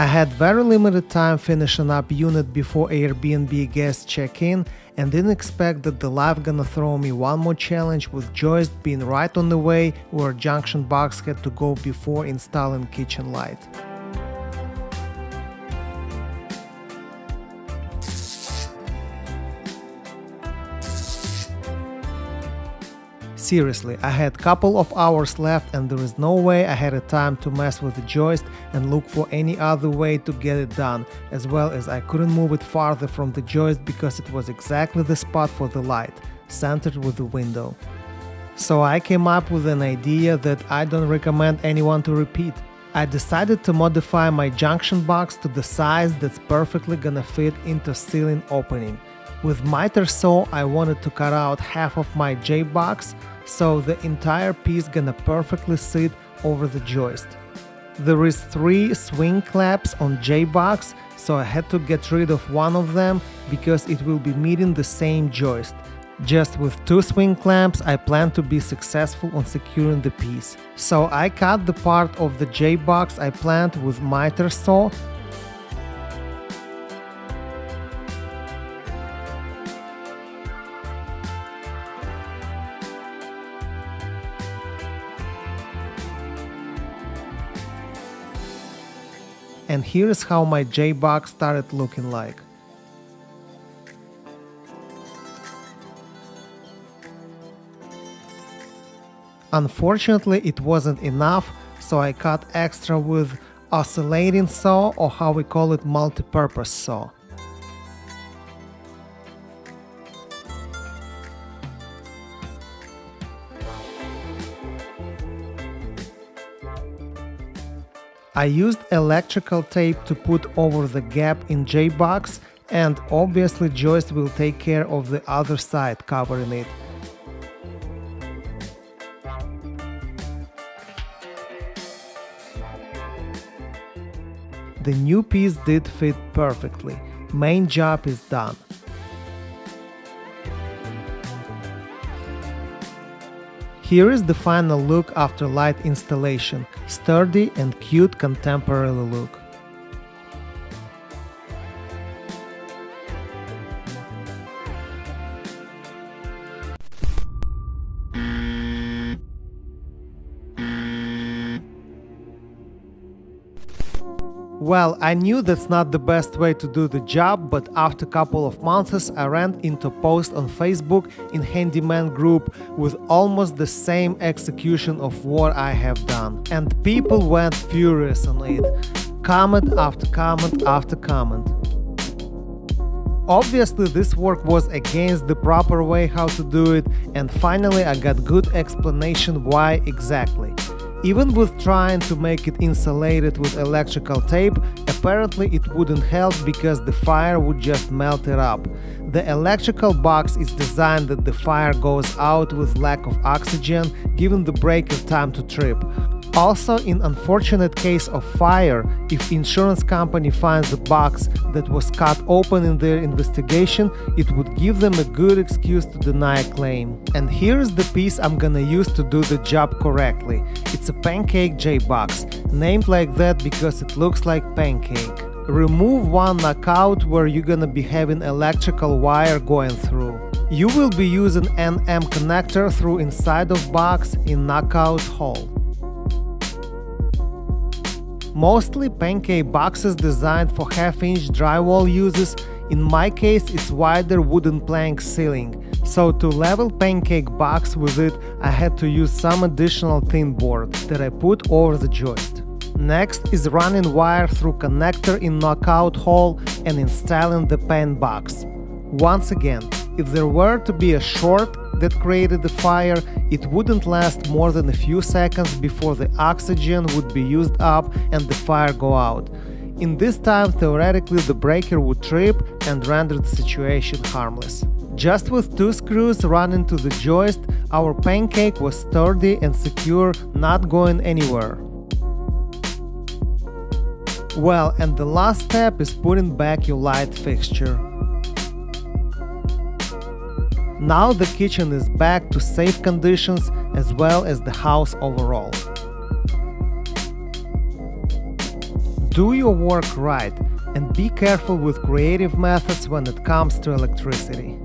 I had very limited time finishing up unit before Airbnb guests check in and didn't expect that the life gonna throw me one more challenge with Joist being right on the way where Junction box had to go before installing kitchen light. Seriously, I had couple of hours left and there is no way I had a time to mess with the joist and look for any other way to get it done, as well as I couldn't move it farther from the joist because it was exactly the spot for the light, centered with the window. So I came up with an idea that I don't recommend anyone to repeat. I decided to modify my junction box to the size that's perfectly gonna fit into ceiling opening. With miter saw, I wanted to cut out half of my J-box, so the entire piece gonna perfectly sit over the joist. There is 3 swing clamps on J-box, so I had to get rid of one of them because it will be meeting the same joist. Just with 2 swing clamps, I plan to be successful on securing the piece. So I cut the part of the J-box I planned with miter saw. And here is how my J-box started looking like. Unfortunately, it wasn't enough, so I cut extra with oscillating saw, or how we call it, multi-purpose saw. I used electrical tape to put over the gap in J-box, and obviously Joist will take care of the other side, covering it. The new piece did fit perfectly. Main job is done. Here is the final look after light installation. Sturdy and cute contemporary look. Well, I knew that's not the best way to do the job, but after a couple of months I ran into a post on Facebook in handyman group with almost the same execution of what I have done. And people went furious on it. Comment after comment after comment. Obviously this work was against the proper way how to do it, and finally I got good explanation why exactly. Even with trying to make it insulated with electrical tape, apparently it wouldn't help because the fire would just melt it up. The electrical box is designed that the fire goes out with lack of oxygen, giving the breaker time to trip. Also, in unfortunate case of fire, if insurance company finds the box that was cut open in their investigation, it would give them a good excuse to deny a claim. And here is the piece I'm gonna use to do the job correctly. It's a Pancake J-Box, named like that because it looks like pancake. Remove one knockout where you're gonna be having electrical wire going through. You will be using an M connector through inside of box in knockout hole. Mostly pancake boxes designed for half-inch drywall uses. In my case, it's wider wooden plank ceiling. So to level pancake box with it, I had to use some additional thin board that I put over the joist. Next is running wire through connector in knockout hole and installing the pan box. Once again, if there were to be a short that created the fire, it wouldn't last more than a few seconds before the oxygen would be used up and the fire go out. In this time, theoretically, the breaker would trip and render the situation harmless. Just with 2 screws run into the joist, our pancake was sturdy and secure, not going anywhere. Well, and the last step is putting back your light fixture. Now the kitchen is back to safe conditions as well as the house overall. Do your work right and be careful with creative methods when it comes to electricity.